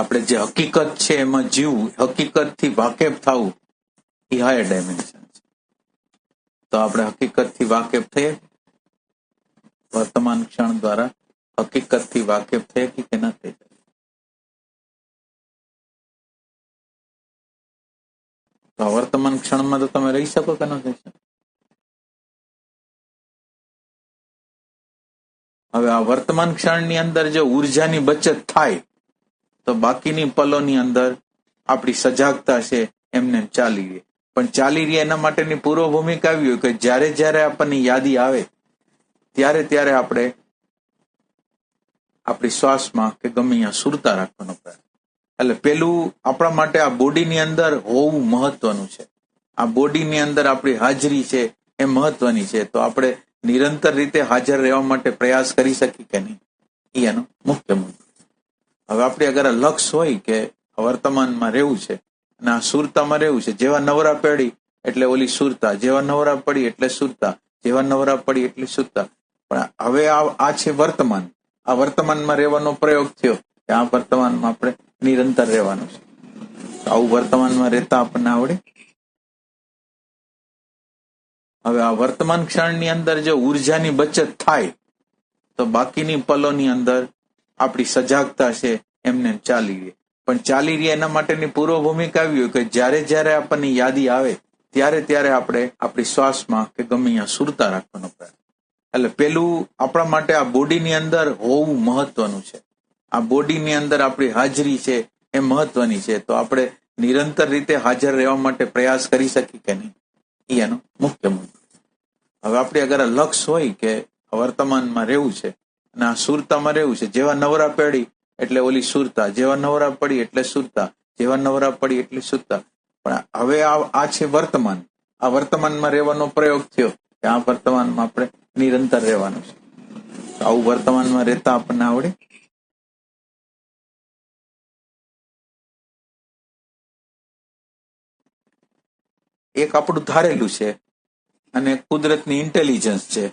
આપણે જે હકીકત છે એમાં જીવવું, હકીકતથી વાકેફ થવું એ હાયર ડાયમેન્શન છે. તો આપણે હકીકતથી વાકેફ થઈએ, વર્તમાન ક્ષણ દ્વારા હકીકતથી વાકેફ થઈએ કે ન થઈ જાય? તો વર્તમાન ક્ષણમાં તો તમે રહી શકો કે ન થઈ શકો? હવે આ વર્તમાન ક્ષણની અંદર જો ઉર્જાની બચત થાય તો બાકીની પલોની અંદર આપણી સજાગતા છે એમને ચાલી રહે. પણ ચાલી રહી એના માટેની પૂર્વ ભૂમિકા આવી હોય કે જ્યારે જ્યારે આપણને યાદી આવે ત્યારે ત્યારે આપણે આપણી શ્વાસમાં કે ગમે અહીંયા સુરતા રાખવાનો પ્રયાસ. એટલે પેલું આપણા માટે આ બોડીની અંદર હોવું મહત્વનું છે. આ બોડીની અંદર આપણી હાજરી છે એ મહત્વની છે. તો આપણે નિરંતર રીતે હાજર રહેવા માટે પ્રયાસ કરી શકીએ કે નહીં, એ એનો મુખ્ય મુદ્દો. હવે આપણે અગર લક્ષ્ય હોય કે વર્તમાનમાં રહેવું છે અને આ સુરતામાં રહેવું છે, જેવા નવરા પડી એટલે ઓલી સુરતા, જેવા નવરા પડી એટલે સુરતા, જેવા નવરા પડી એટલે સુરતા. પણ હવે આ છે વર્તમાન. આ વર્તમાનમાં રહેવાનો પ્રયોગ થયો કે આ વર્તમાનમાં આપણે નિરંતર રહેવાનું છે. આવું વર્તમાનમાં રહેતા આપણને આવડે. હવે આ વર્તમાન ક્ષણની અંદર જો ઉર્જાની બચત થાય તો બાકીની પલોની અંદર આપણી સજાગતા છે એમને ચાલી રહે. પણ ચાલી રહી એના માટેની પૂર્વ ભૂમિકા આવી હોય કે જ્યારે જ્યારે આપણને યાદી આવે ત્યારે ત્યારે આપણે આપણી શ્વાસમાં કે ગમે અહીંયા સુરતા રાખવાનો પ્રયાસ. એટલે પેલું આપણા માટે આ બોડીની અંદર હોવું મહત્વનું છે. આ બોડીની અંદર આપણી હાજરી છે એ મહત્વની છે. તો આપણે નિરંતર રીતે હાજર રહેવા માટે પ્રયાસ કરી શકીએ કે નહીં, એ એનો મુખ્ય મુદ્દો. હવે આપણે અગર લક્ષ્ય હોય કે વર્તમાનમાં રહેવું છે અને આ સુરતામાં રહેવું છે, જેવા નવરા પડી એટલે ઓલી સુરતા, જેવા નવરા પડી એટલે સુરતા, જેવા નવરા પડી એટલે સુરતા. પણ હવે આ છે વર્તમાન. આ વર્તમાનમાં રહેવાનો પ્રયોગ થયો કે આ વર્તમાનમાં આપણે નિરંતર રહેવાનું છે. આવું વર્તમાનમાં રહેતા આપણને આવડે. એક આપણું ધારેલું છે અને કુદરતની ઇન્ટેલિજન્સ છે.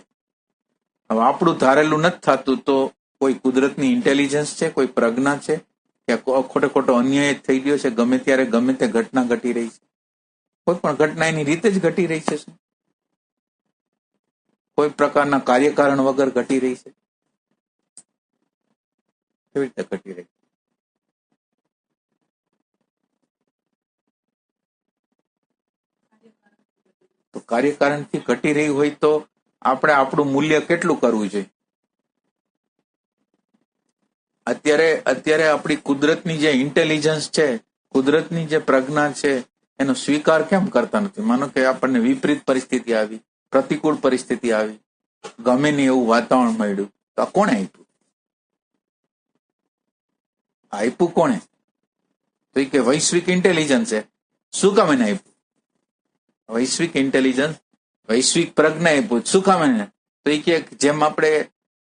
હવે આપણું ધારેલું નથી થતું તો કોઈ કુદરતની ઇન્ટેલિજન્સ છે, કોઈ પ્રજ્ઞા છે કે ખોટે ખોટો અન્યાય થઈ ગયો છે, ગમે ત્યારે ગમે તે ઘટના ઘટી રહી છે. કોઈ પણ ઘટના એની રીતે જ ઘટી રહી છે. કોઈ પ્રકારના કાર્યકારણ વગર ઘટી રહી છે. કેવી રીતે ઘટી રહી? તો કાર્યકારણથી ઘટી રહી હોય તો આપણે આપણું મૂલ્ય કેટલું કરવું જોઈએ? અત્યારે આપણી કુદરતની જે ઇન્ટેલિજન્સ છે, કુદરતની જે પ્રજ્ઞા છે એનો સ્વીકાર કેમ કરતા નથી? માનો કે આપણને વિપરીત પરિસ્થિતિ આવી, પ્રતિકૂળ પરિસ્થિતિ આવી, ગમે નહીં એવું વાતાવરણ મળ્યું, તો આ કોણે આપ્યું? આપ્યું કોણે? તો કે વૈશ્વિક ઇન્ટેલિજન્સ છે. શું કામ એને આપ્યું? વૈશ્વિક ઇન્ટેલિજન્સ, વૈશ્વિક પ્રજ્ઞા આપ્યું. શું કામ એને? તો એ કે જેમ આપણે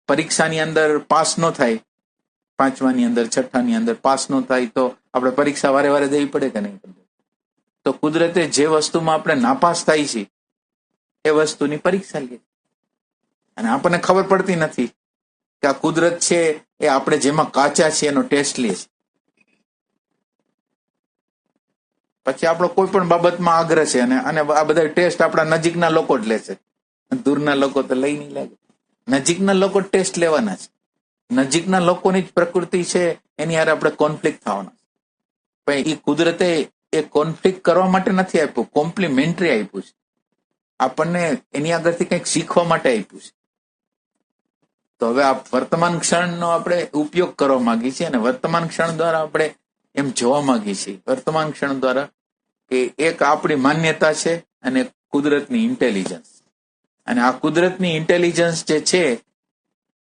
પરીક્ષાની અંદર પાસ ન થાય, પાંચમાની અંદર, છઠ્ઠાની અંદર પાસ ન થાય તો આપણે પરીક્ષા વારે વારે દેવી પડે કે નહીં? તો કુદરતે જે વસ્તુમાં આપણે નાપાસ થાય છે એ વસ્તુની પરીક્ષા લે. અને આપણને ખબર પડતી નથી કે આ કુદરત છે એ આપણે જેમાં કાચા છે એનો ટેસ્ટ લે છે. પછી આપણો કોઈ પણ બાબતમાં આગ્રહ છે અને આ બધા ટેસ્ટ આપણા નજીકના લોકો જ લે છે. દૂરના લોકો તો લઈ નહીં લાગે. નજીકના લોકો ટેસ્ટ લેવાના છે. નજીકના લોકોની જ પ્રકૃતિ છે એની હારે આપણે કોન્ફ્લિક્ટ થવાના. પણ એ કુદરતે એ કોન્ફ્લિક્ટ કરવા માટે નથી આપ્યું, કોમ્પ્લિમેન્ટરી આપ્યું છે. આપણને એની આગળથી કંઈક શીખવા માટે આપ્યું છે. તો હવે આ વર્તમાન ક્ષણનો આપણે ઉપયોગ કરવા માંગીએ છીએ અને વર્તમાન ક્ષણ દ્વારા આપણે એમ જોવા માંગીએ છીએ, વર્તમાન ક્ષણ દ્વારા કે એક આપણી માન્યતા છે અને કુદરતની ઇન્ટેલિજન્સ. અને આ કુદરતની ઇન્ટેલિજન્સ જે છે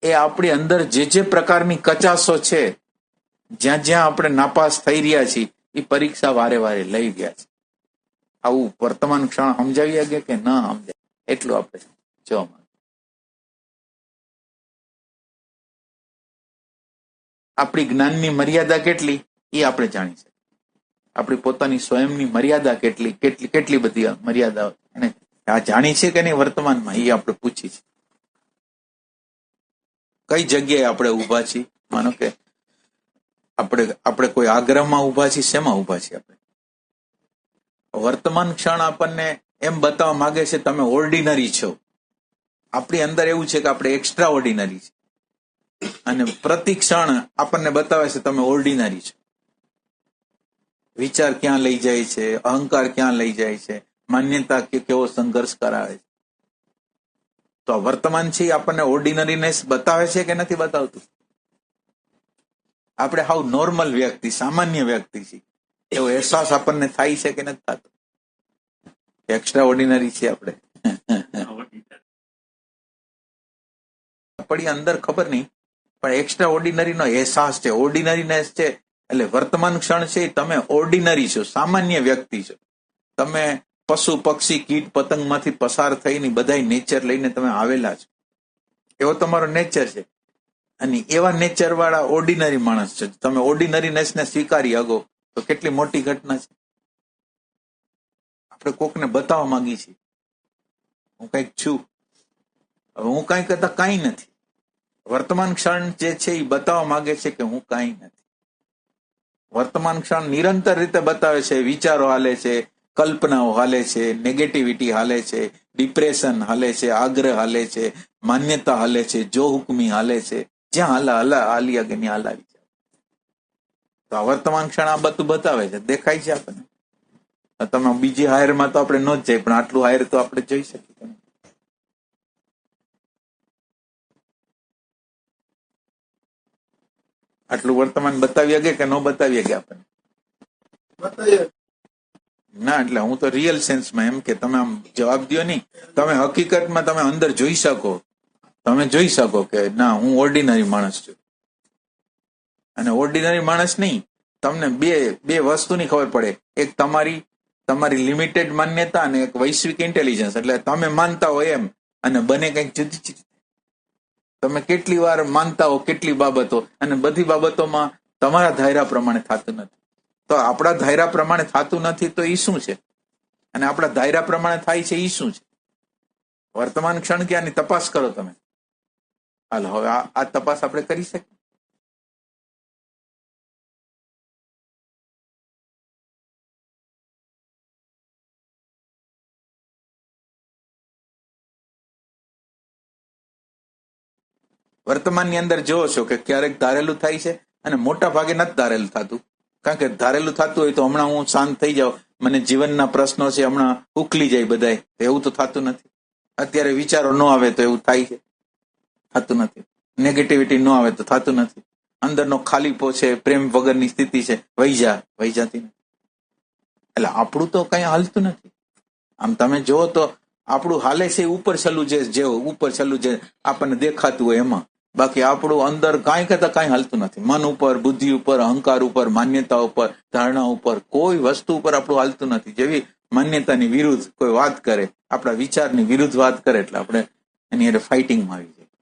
એ આપણી અંદર જે જે પ્રકારની કચાશો છે, જ્યાં જ્યાં આપણે નાપાસ થઈ રહ્યા છીએ, એ પરીક્ષા વારે વારે લઈ ગયા છે. આવું વર્તમાન ક્ષણ સમજાવી ગયા કે ન સમજાય એટલું આપણે જોવા માંગીએ. આપણી જ્ઞાનની મર્યાદા કેટલી એ આપણે જાણી શકીએ. આપણી પોતાની સ્વયંની મર્યાદા કેટલી બધી મર્યાદાઓ અને આ જાણી છે કે નહીં વર્તમાનમાં, એ આપણે પૂછી છે. કઈ જગ્યાએ આપણે ઊભા છીએ? માનો કે આપણે કોઈ આગ્રહમાં ઉભા છીએ, શેમાં ઉભા છીએ? આપણે વર્તમાન ક્ષણ આપણને એમ બતાવવા માંગે છે તમે ઓર્ડિનરી છો. આપણી અંદર એવું છે કે આપણે એક્સ્ટ્રા ઓર્ડિનરી છે, અને પ્રતિ ક્ષણ આપણને બતાવે છે તમે ઓર્ડિનરી છો. વિચાર ક્યાં લઈ જાય છે, અહંકાર ક્યાં લઈ જાય છે, માન્યતા કેવો સંઘર્ષ કરાવે છે. તો આ વર્તમાન છે આપણને ઓર્ડિનરીનેસ બતાવે છે કે નથી બતાવતું? આપણે હાવ નોર્મલ વ્યક્તિ, સામાન્ય વ્યક્તિ છીએ એવો અહેસાસ આપણને થાય છે કે નથી થતો? એક્સ્ટ્રા ઓર્ડિનરી છે આપણે. આપણી અંદર ખબર નહીં, પણ એક્સ્ટ્રા ઓર્ડિનરી નો અહેસાસ છે. ઓર્ડિનરીનેસ છે એટલે વર્તમાન ક્ષણ છે તમે ઓર્ડિનરી છો, સામાન્ય વ્યક્તિ છો. તમે પશુ પક્ષી કીટ પતંગમાંથી પસાર થઈને બધા નેચર લઈને તમે આવેલા છો, એવો તમારો નેચર છે. અને એવા નેચર વાળા ઓર્ડિનરી માણસ છે. તમે ઓર્ડિનરીનેસ ને સ્વીકારી શકો તો કેટલી મોટી ઘટના છે. આપણે કોકને બતાવવા માંગી છીએ હું કઈક છું, હવે હું કઈ કરતા કઈ નથી. વર્તમાન ક્ષણ જે છે એ બતાવવા માંગે છે કે હું કઈ નથી. વર્તમાન ક્ષણ નિરંતર રીતે બતાવે છે. વિચારો હાલે છે, કલ્પનાઓ હાલે છે, નેગેટિવિટી હાલે છે, ડિપ્રેશન હાલે છે, આગ્રહ હાલે છે, માન્યતા હાલે છે, જો હુકમી હાલે છે. જ્યાં હાલી કે ત્યાં હલાવી છે. તો આ વર્તમાન ક્ષણ આ બધું બતાવે છે, દેખાય છે આપણને. તમે બીજી હાયરમાં તો આપણે ન જ જાય, પણ આટલું હાયર તો આપણે જોઈ શકીએ. આટલું વર્તમાન બતાવી શકે કે ન બતાવી શકે આપણને? ના, એટલે હું તો રિયલ સેન્સમાં એમ કે તમે આમ જવાબ દો નહીં, તમે હકીકતમાં તમે અંદર જોઈ શકો. તમે જોઈ શકો કે ના, હું ઓર્ડિનરી માણસ છું. અને ઓર્ડિનરી માણસ નહીં, તમને બે વસ્તુની ખબર પડે. એક તમારી લિમિટેડ માન્યતા અને એક વૈશ્વિક ઇન્ટેલિજન્સ. એટલે તમે માનતા હો એમ અને બને કંઈક જુદી જુદી. તમે કેટલી વાર માનતા હો કેટલી બાબતો, અને બધી બાબતોમાં તમારા ધાયરા પ્રમાણે થતું નથી. તો આપણા ધાયરા પ્રમાણે થતું નથી તો એ શું છે? અને આપણા ધાયરા પ્રમાણે થાય છે એ શું છે? વર્તમાન ક્ષણ ક્યાંની તપાસ કરો તમે. હાલો, હવે આ તપાસ આપણે કરી શકીએ? વર્તમાનની અંદર જોવો છો કે ક્યારેક ધારેલું થાય છે અને મોટા ભાગે નથી ધારેલું થતું. કારણ કે ધારેલું થતું હોય તો હમણાં હું શાંત થઈ જાઉં, મને જીવનના પ્રશ્નો છે હમણાં ઉકલી જાય બધાય, એવું તો થતું નથી. અત્યારે વિચારો ન આવે તો એવું થાય છે? થતું નથી. નેગેટિવિટી ન આવે તો થતું નથી. અંદરનો ખાલીપો છે, પ્રેમ વગરની સ્થિતિ છે, વહી જતી નથી. એટલે આપણું તો કઈ હાલતું નથી. આમ તમે જુઓ તો આપણું હાલે છે ઉપર છેલ્લું જે ઉપર છેલ્લું જે આપણને દેખાતું હોય એમાં. બાકી આપણું અંદર કાંઈ કરતા કાંઈ હાલતું નથી. મન ઉપર, બુદ્ધિ ઉપર, અહંકાર ઉપર, માન્યતા ઉપર, ધારણા ઉપર, કોઈ વસ્તુ ઉપર આપણું હાલતું નથી. જેવી માન્યતાની વિરુદ્ધ કોઈ વાત કરે, આપણા વિચારની વિરુદ્ધ વાત કરે એટલે આપણે એની અરે ફાઇટિંગમાં આવી જાય.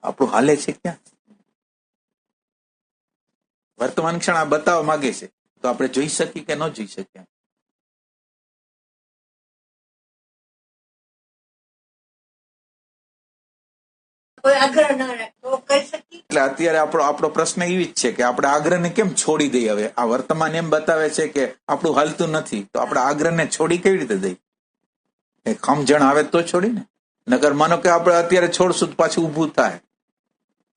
આપણું હાલે છે ક્યાં? વર્તમાન ક્ષણ આ બતાવવા માંગે છે તો આપણે જોઈ શકીએ કે ન જોઈ શકીએ? એટલે અત્યારે આપણો પ્રશ્ન એવી જ છે કે આપણે આગ્રહને કેમ છોડી દઈએ? હવે આ વર્તમાન એમ બતાવે છે કે આપણું હાલતું નથી, તો આપણે આગ્રહને છોડી કેવી રીતે દઈએ? એ સમજણ આવે તો છોડી ને. નગર માનો કે આપણે અત્યારે છોડશું તો પાછું ઊભું થાય.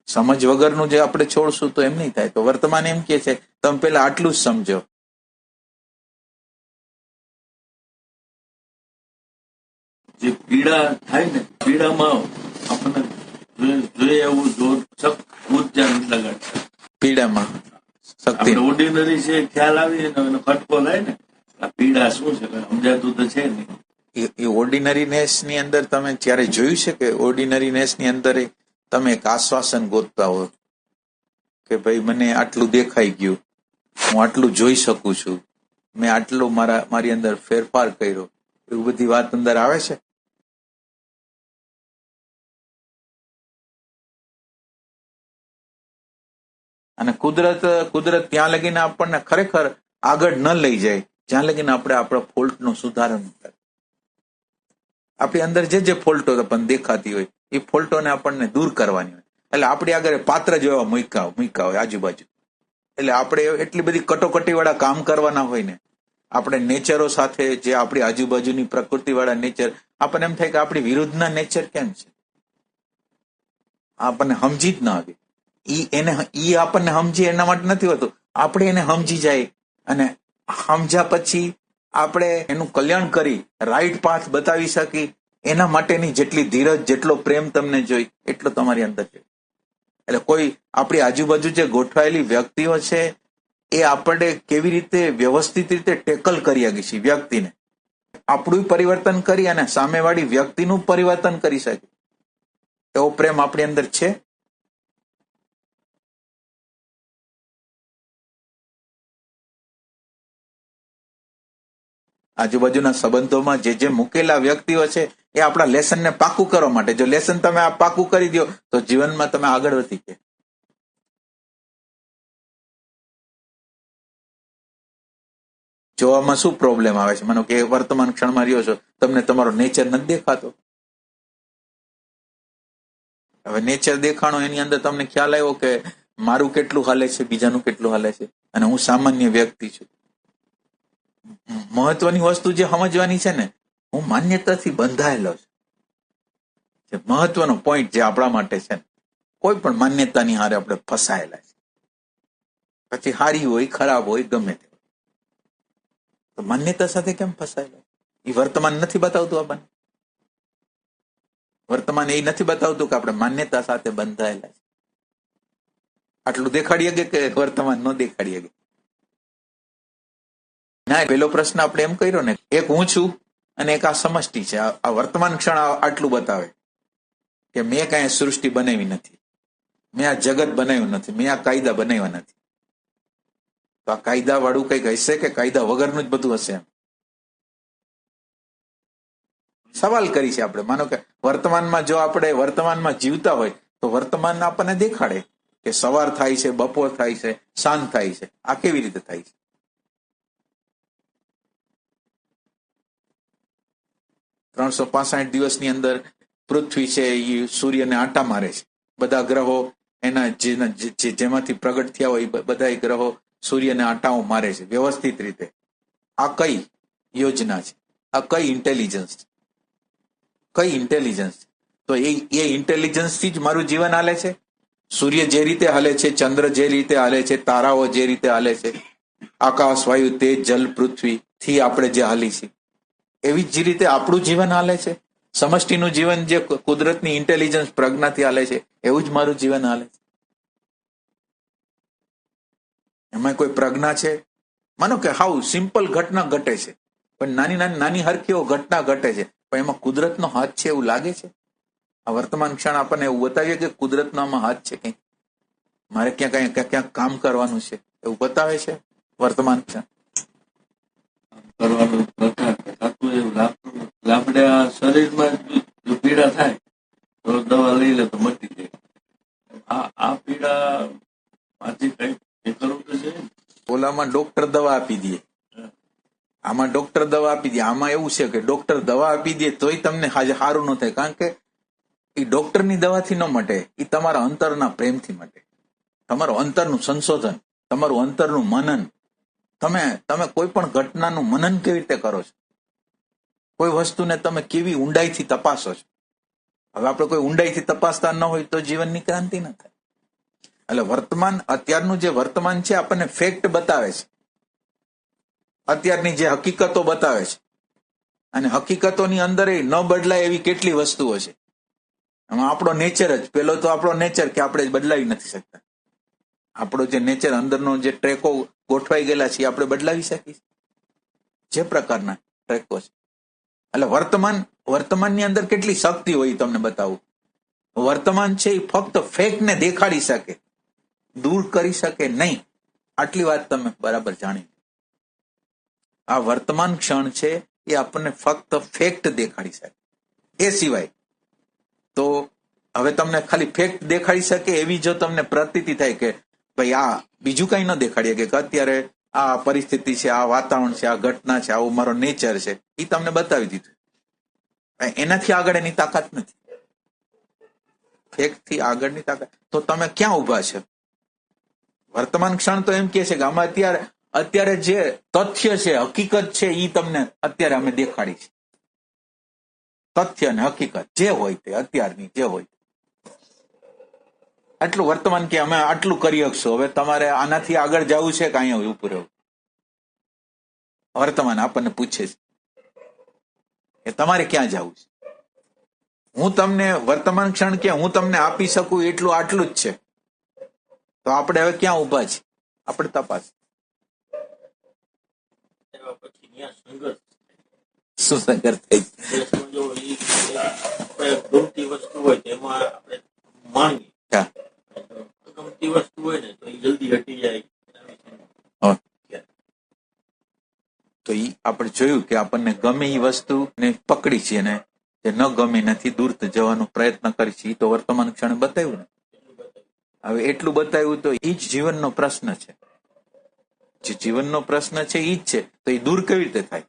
સમજ વગરનું જે આપણે છોડશું તો એમ નહીં થાય. તો વર્તમાન એમ કે છે તમે પેલા આટલું જ સમજો. જે પીડા થાય ને, પીડામાં આપણને જોઈએ એવું જોર ઉર્જા લગાડશે. પીડામાં શક્તિ ઓર્ડિનરી છે ખ્યાલ આવી ને ખટકો થાય ને, આ પીડા શું છે સમજાતું તો છે નહીં. એ ઓર્ડિનરીનેસ ની અંદર તમે જ્યારે જોયું છે કે ઓર્ડિનરીનેસ ની અંદર તમે એક આશ્વાસન ગોતતા હો કે ભાઈ મને આટલું દેખાઈ ગયું, હું આટલું જોઈ શકું છું, મેં આટલું મારી અંદર ફેરફાર કર્યો, એવું બધી વાત અંદર આવે છે? અને કુદરત ત્યાં લગીને આપણને ખરેખર આગળ ન લઈ જાય જ્યાં લગીને આપણે આપણા ફોલ્ટનું સુધારણ ન કરીએ. આપણી અંદર જે ફોલ્ટો આપણને દેખાતી હોય એ ફોલ્ટોને આપણને દૂર કરવાની હોય. એટલે આપણી આગળ પાત્ર જેવા મૂક્યા હોય આજુબાજુ. એટલે આપણે એટલી બધી કટોકટીવાળા કામ કરવાના હોય ને, આપણે નેચરો સાથે જે આપણી આજુબાજુની પ્રકૃતિવાળા નેચર, આપણને એમ થાય કે આપણી વિરુદ્ધના નેચર કેમ છે, આપણને સમજી જ ના આવે. ઈ આપણને સમજી એના માટે નથી હોતું, આપણે એને સમજી જાય અને સમજ્યા પછી આપણે એનું કલ્યાણ કરી રાઈટ પાથ બતાવી શકી, એના માટેની જેટલી ધીરજ, જેટલો પ્રેમ તમને જોઈ એટલો તમારી અંદર છે. એટલે કોઈ આપણી આજુબાજુ જે ગોઠવાયેલી વ્યક્તિઓ છે એ આપણે કેવી રીતે વ્યવસ્થિત રીતે ટેકલ કરી શકીએ છીએ વ્યક્તિને, આપણું પરિવર્તન કરી અને સામેવાળી વ્યક્તિનું પરિવર્તન કરી શકે એવો પ્રેમ આપણી અંદર છે. આજુબાજુના સંબંધોમાં જે મૂકેલા વ્યક્તિઓ છે એ આપણા લેસનને પાકું કરવા માટે, જો લેસન તમે આ પાકું કરી દો તો જીવનમાં તમે આગળ વધી ગયા. જોવામાં શું પ્રોબ્લેમ આવે છે? માનો કે વર્તમાન ક્ષણમાં રહ્યો છો, તમને તમારો નેચર નથી દેખાતો. હવે નેચર દેખાણો, એની અંદર તમને ખ્યાલ આવ્યો કે મારું કેટલું હાલે છે, બીજાનું કેટલું હાલે છે, અને હું સામાન્ય વ્યક્તિ છું. મહત્વની વસ્તુ જે સમજવાની છે ને, હું માન્યતાથી બંધાયેલો છું. મહત્વનો પોઈન્ટ જે આપણા માટે છે, કોઈ પણ માન્યતાની હારે આપણે ફસાયેલા છે, પછી સારી હોય ખરાબ હોય ગમે તે, તો માન્યતા સાથે કેમ ફસાયેલા? એ વર્તમાન નથી બતાવતું આપણને. વર્તમાન એ નથી બતાવતું કે આપણે માન્યતા સાથે બંધાયેલા છે. આટલું દેખાડીએ કે વર્તમાન ન દેખાડીએ? ના, પેલો પ્રશ્ન આપણે એમ કર્યો ને, એક હું છું અને એક આ સમષ્ટિ છે. આ વર્તમાન ક્ષણ આટલું બતાવે કે મેં કાંઈ સૃષ્ટિ બનાવી નથી, મેં આ જગત બનાવ્યું નથી, મેં આ કાયદા બનાવ્યા નથી. તો આ કાયદા વાળું કંઈક હશે કે કાયદા વગરનું જ બધું હશે? સવાલ કરી છે આપણે. માનો કે વર્તમાનમાં જો આપણે વર્તમાનમાં જીવતા હોય તો વર્તમાન આપણને દેખાડે કે સવાર થાય છે, બપોર થાય છે, સાંજ થાય છે. આ કેવી રીતે થાય છે? 365 દિવસની અંદર પૃથ્વી છે એ સૂર્યને આંટા મારે છે. બધા ગ્રહો એના જેમાંથી પ્રગટ થયા હોય બધા ગ્રહો સૂર્યને આંટાઓ મારે છે વ્યવસ્થિત રીતે. આ કઈ યોજના છે? આ કઈ ઇન્ટેલિજન્સ છે? કઈ ઇન્ટેલિજન્સ? તો એ ઇન્ટેલિજન્સથી જ મારું જીવન હાલે છે. સૂર્ય જે રીતે હાલે છે, ચંદ્ર જે રીતે હાલે છે, તારાઓ જે રીતે હાલે છે, આકાશ, વાયુ, તેજ, જલ, પૃથ્વી થી આપણે જે હાલી છે, એવી જ રીતે આપણું જીવન હાલે છે. સમષ્ટિનું જીવન જે કુદરતની ઇન્ટેલિજન્સ પ્રજ્ઞાથી હાલે છે, એવું જ મારું જીવન હાલે છે. એમાં કોઈ પ્રજ્ઞા છે? માનો કે હાવ સિમ્પલ ઘટના ઘટે છે, પણ નાની હરખીઓ ઘટના ઘટે છે, પણ એમાં કુદરતનો હાથ છે એવું લાગે છે? આ વર્તમાન ક્ષણ આપણને એવું બતાવીએ કે કુદરતનો આમાં હાથ છે, કંઈક મારે ક્યાંક કામ કરવાનું છે એવું બતાવે છે વર્તમાન ક્ષણ? કરવાનું થતું એવું લાગતું. આપણે આ શરીરમાં જો પીડા થાય તો દવા લઈ લે તો મટી જાય. આ પીડા માંથી કઈ કરવું તો છે. ઓલામાં ડોક્ટર દવા આપી દે, આમાં ડોક્ટર દવા આપી દે. આમાં એવું છે કે ડોક્ટર દવા આપી દે તોય તમને સારું ન થાય, કારણ કે એ ડોક્ટરની દવાથી ન મટે, એ તમારા અંતરના પ્રેમથી મટે. તમારું અંતરનું સંશોધન, તમારું અંતરનું મનન. તમે કોઈ પણ ઘટનાનું મનન કેવી રીતે કરો છો? કોઈ વસ્તુને તમે કેવી ઊંડાઈથી તપાસો છો? હવે આપણે કોઈ ઊંડાઈથી તપાસતા ન હોય તો જીવનની ક્રાંતિ ન થાય. એટલે વર્તમાન, અત્યારનું જે વર્તમાન છે આપણને ફેક્ટ બતાવે છે, અત્યારની જે હકીકતો બતાવે છે, અને હકીકતોની અંદર ન બદલાય એવી કેટલી વસ્તુઓ છે. એમાં આપણો નેચર જ પેલો તો આપણો નેચર કે આપણે બદલાવી નથી શકતા. આપણો જે નેચર અંદરનો જે ટ્રેકો ગોઠવાઈ ગયેલા છે આપણે બદલાવી શકીએ જે પ્રકારના ટ્રેકો છે. એટલે વર્તમાનની અંદર કેટલી શક્તિ હોય તમને બતાવું. વર્તમાન છે એ ફક્ત ફેકને દેખાડી શકે, દૂર કરી શકે નહીં. આટલી વાત તમે બરાબર જાણી. આ વર્તમાન ક્ષણ છે એ આપણને ફક્ત ફેક્ટ દેખાડી શકે. એ સિવાય તો હવે તમને ખાલી ફેક્ટ દેખાડી શકે એવી જો તમને પ્રતીતિ થાય કે ભાઈ આ બીજું કઈ ન દેખાડીએ કે અત્યારે આ પરિસ્થિતિ છે, આ વાતાવરણ છે, આ ઘટના છે, આવું મારો નેચર છે, એ તમને બતાવી દીધું. એનાથી આગળ એની તાકાત નથી. ફેક્ટથી આગળની તાકાત. તો તમે ક્યાં ઉભા છો? વર્તમાન ક્ષણ તો એમ કે છે કે આમાં અત્યારે જે તથ્ય છે, હકીકત છે, એ તમને અત્યારે અમે દેખાડી છે. તથ્ય અને હકીકત જે હોય તે અત્યારની જે હોય આટલું વર્તમાન કે અમે આટલું કરી શકશું. હવે તમારે આનાથી આગળ જવું છે કે અહીંયા ઉભું રહેવું? વર્તમાન આપણને પૂછે છે કે તમારે ક્યાં જવું છે. હું તમને વર્તમાન ક્ષણ કે હું તમને આપી શકું એટલું આટલું જ છે. તો આપણે હવે ક્યાં ઉભા છે? આપણે તપાસ. પછી ત્યાં સંઘર્ષ શું સંઘર્ષ થઈ? દેશમાં જો ઈ આપણે ગમતી વસ્તુ હોય તેમાં આપણે માણીએ, હા. ગમતી વસ્તુ હોય ને તો એ જલ્દી હટી જાય. તો એ આપણે જોયું કે આપણને ગમે એ વસ્તુને પકડી છે અને જે ન ગમે નથી દૂર જવાનો પ્રયત્ન કરી છે. એ તો વર્તમાન ક્ષણે બતાવ્યું ને. હવે એટલું બતાવ્યું તો એ જ જીવનનો પ્રશ્ન છે. જે જીવનનો પ્રશ્ન છે એ જ છે. તો એ દૂર કેવી રીતે થાય?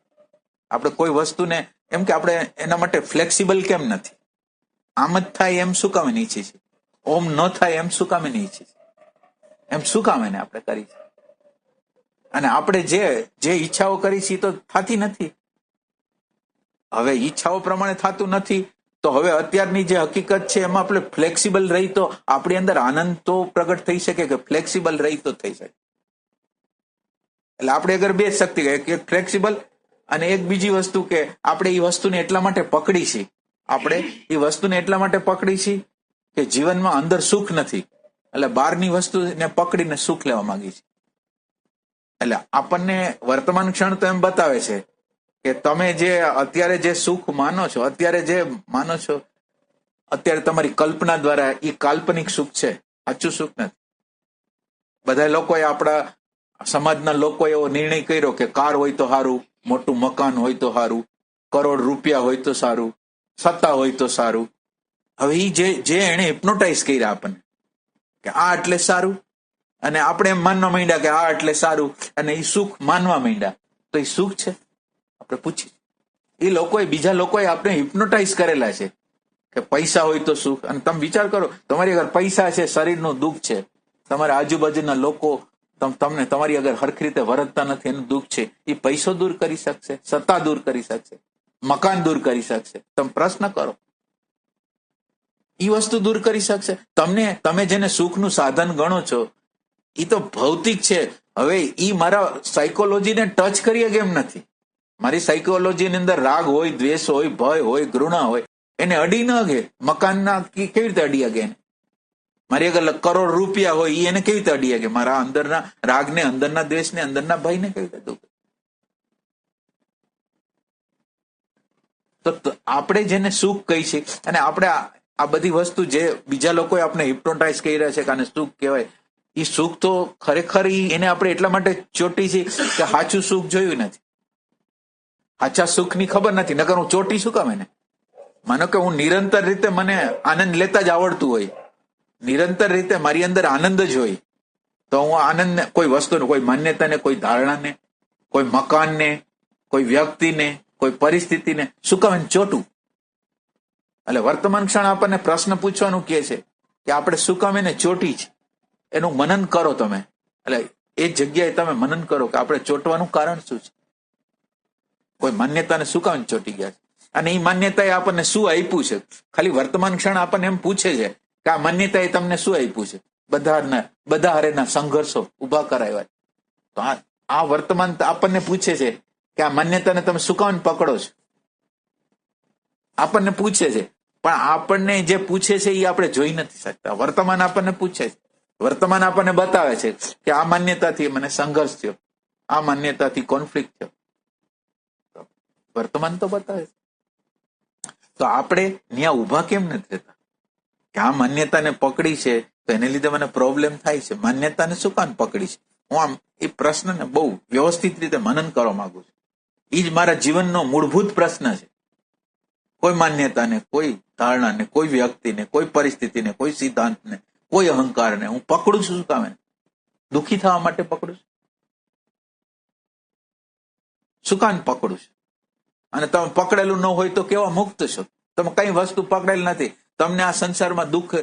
આપણે કોઈ વસ્તુને એમ કે આપણે એના માટે ફ્લેક્સિબલ કેમ નથી? આમ જ થાય એમ શું કામે ઈચ્છે છે? ઓમ ન થાય એમ શું કામે ઈચ્છે છે? એમ શું કામે ને આપણે કરી છે? અને આપણે જે ઈચ્છાઓ કરી છે એ તો થતી નથી. હવે ઈચ્છાઓ પ્રમાણે થતું નથી તો હવે અત્યારની જે હકીકત છે એમાં આપણે ફ્લેક્સિબલ રહી તો આપણી અંદર આનંદ તો પ્રગટ થઈ શકે કે ફ્લેક્સિબલ રહી તો થઈ શકે. એટલે આપણે અગર બે શક્તિ એક ફ્લેક્સિબલ અને એક બીજી વસ્તુ કે આપણે એ વસ્તુને એટલા માટે પકડી છે, આપણે એ વસ્તુને એટલા માટે પકડી છે કે જીવનમાં અંદર સુખ નથી એટલે બહારની વસ્તુને પકડીને સુખ લેવા માંગી છે. એટલે આપણને વર્તમાન ક્ષણ તો એમ બતાવે છે કે તમે જે અત્યારે જે સુખ માનો છો, અત્યારે જે માનો છો, અત્યારે તમારી કલ્પના દ્વારા એ કાલ્પનિક સુખ છે, સાચું સુખ નથી. બધા લોકોએ આપણા સમાજના લોકોએ એવો નિર્ણય કર્યો કે કાર હોય તો સારું, મોટું મકાન હોય તો સારું, કરોડ રૂપિયા હોય તો સારું, સત્તા હોય તો સારું. હવે એ જે એને હિપ્નોટાઇઝ કર્યા આપણને કે આ એટલે સારું અને આપણે એમ માનવા માંડ્યા કે આ એટલે સારું અને એ સુખ માનવા માંડ્યા. તો એ સુખ છે? આપણે પૂછીએ. એ લોકોએ બીજા લોકોએ આપણે હિપ્નોટાઇઝ કરેલા છે કે પૈસા હોય તો સુખ. અને તમે વિચાર કરો, તમારી અગર પૈસા છે, શરીરનું દુઃખ છે, તમારા આજુબાજુના લોકો તમને તમારી અગર હરખી રીતે વર્તતા નથી એનું દુઃખ છે, એ પૈસો દૂર કરી શકશે? સત્તા દૂર કરી શકશે? મકાન દૂર કરી શકશે? તમે પ્રશ્ન કરો. એ વસ્તુ દૂર કરી શકશે? તમે જેને સુખનું સાધન ગણો છો એ તો ભૌતિક છે. હવે એ મારા સાયકોલોજીને ટચ કરીએ કેમ નથી? મારી સાયકોલોજીની અંદર રાગ હોય, દ્વેષ હોય, ભય હોય, ઘૃણા હોય, એને અડી ન ગે. મકાનના કેવી રીતે અડી અગે? મારી આગળ કરોડ રૂપિયા હોય એને કેવી રીતે અડી અગે? મારા અંદરના રાગને, અંદરના દ્વેષને, અંદરના ભયને કેવી રીતે દુઃખ? તો આપણે જેને સુખ કહી છે અને આપણે આ બધી વસ્તુ જે બીજા લોકોએ આપણે હિપ્નોટાઇઝ કરી રહ્યા છે કે આને સુખ કહેવાય, એ સુખ તો ખરેખર એને આપણે એટલા માટે ચોટી છે કે સાચું સુખ જોયું નથી, સાચા સુખની ખબર નથી. નકર હું ચોટી શું કામ એને? માનો કે હું નિરંતર રીતે મને આનંદ લેતા જ આવડતું હોય, નિરંતર રીતે મારી અંદર આનંદ જ હોય, તો હું આનંદને કોઈ વસ્તુને, કોઈ માન્યતાને, કોઈ ધારણાને, કોઈ મકાનને, કોઈ વ્યક્તિને, કોઈ પરિસ્થિતિને શું કામ ચોટું? એટલે વર્તમાન ક્ષણ આપણને પ્રશ્ન પૂછવાનું કહે છે કે આપણે શું કામ એને ચોટી છે. એનું મનન કરો તમે. એટલે એ જગ્યાએ તમે મનન કરો કે આપણે ચોટવાનું કારણ શું છે? કોઈ માન્યતાને શું કામ ચોટી ગયા છે અને એ માન્યતાએ આપણને શું આપ્યું છે? ખાલી વર્તમાન ક્ષણ આપણને એમ પૂછે છે કે આ માન્યતાએ તમને શું આપ્યું છે? બધા હારેના સંઘર્ષો ઉભા કરાવ્યા. તો આ વર્તમાન આપણને પૂછે છે કે આ માન્યતાને તમે શું કામ પકડો છો? આપણને પૂછે છે. પણ આપણને જે પૂછે છે એ આપણે જોઈ નથી શકતા. વર્તમાન આપણને પૂછે છે, વર્તમાન આપણને બતાવે છે કે આ માન્યતાથી મને સંઘર્ષ થયો, આ માન્યતાથી કોન્ફ્લિક્ટ થયો. વર્તમાન તો બતાવે છે. તો આપણે ત્યાં ઉભા કેમ નથી થતા કે આ માન્યતાને પકડી છે તો એને લીધે મને પ્રોબ્લેમ થાય છે? માન્યતાને શું કામ પકડી છે? હું આમ એ પ્રશ્નને બહુ વ્યવસ્થિત રીતે મનન કરવા માંગુ છું. એ જ મારા જીવનનો મૂળભૂત પ્રશ્ન છે. કોઈ માન્યતાને, કોઈ ધારણાને, કોઈ વ્યક્તિને, કોઈ પરિસ્થિતિને, કોઈ સિદ્ધાંતને, કોઈ અહંકારને હું પકડું છું શું કામ? દુઃખી થવા માટે પકડું છું? શું કામ પકડું છું? અને તમે પકડેલું ન હોય તો કેવા મુક્ત છો? તમે કઈ વસ્તુ પકડેલ નથી. તમને આ સંસારમાં દુઃખ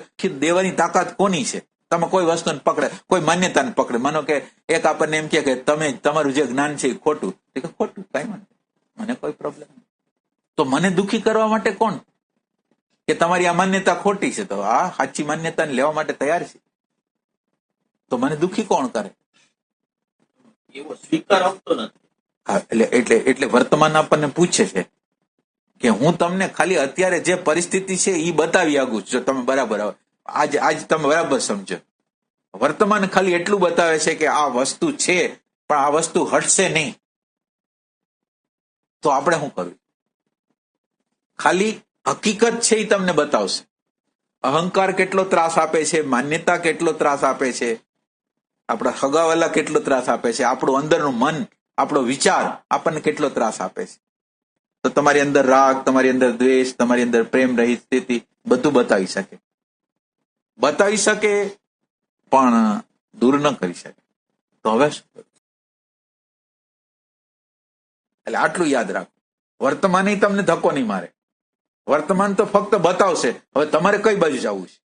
દેવાની તાકાત કોની છે? તમે કોઈ વસ્તુને પકડે, કોઈ માન્યતાને પકડે. માનો કે એક આપણને એમ કે તમે તમારું જે જ્ઞાન છે એ ખોટું, ખોટું કઈ મને કોઈ પ્રોબ્લેમ નહીં. તો મને દુઃખી કરવા માટે કોણ? કે તમારી આ માન્યતા ખોટી છે, તો આ સાચી માન્યતાને લેવા માટે તૈયાર છે, તો મને દુઃખી કોણ કરે? એવો સ્વીકાર આપતો નથી. હા, એટલે વર્તમાન આપણને પૂછે છે કે હું તમને ખાલી અત્યારે જે પરિસ્થિતિ છે એ બતાવી આગું છું. જો તમે બરાબર આજ તમે બરાબર સમજો, વર્તમાન ખાલી એટલું બતાવે છે કે આ વસ્તુ છે પણ આ વસ્તુ હટશે નહીં, તો આપણે શું કરવું? ખાલી હકીકત છે એ તમને બતાવશે. અહંકાર કેટલો ત્રાસ આપે છે, માન્યતા કેટલો ત્રાસ આપે છે, આપણા સગાવાલા કેટલો ત્રાસ આપે છે, આપણું અંદરનું મન, આપણો વિચાર આપણને કેટલો ત્રાસ આપે છે. તો તમારી અંદર રાગ, તમારી અંદર દ્વેષ, તમારી અંદર પ્રેમ રહિત સ્થિતિ બધું બતાવી શકે પણ દૂર ન કરી શકે. તો હવે શું કરવું? એટલે આટલું યાદ રાખો, વર્તમાન તમને ધક્કો નહીં મારે. વર્તમાન તો ફક્ત બતાવશે હવે તમારે કઈ બાજુ જવું છે.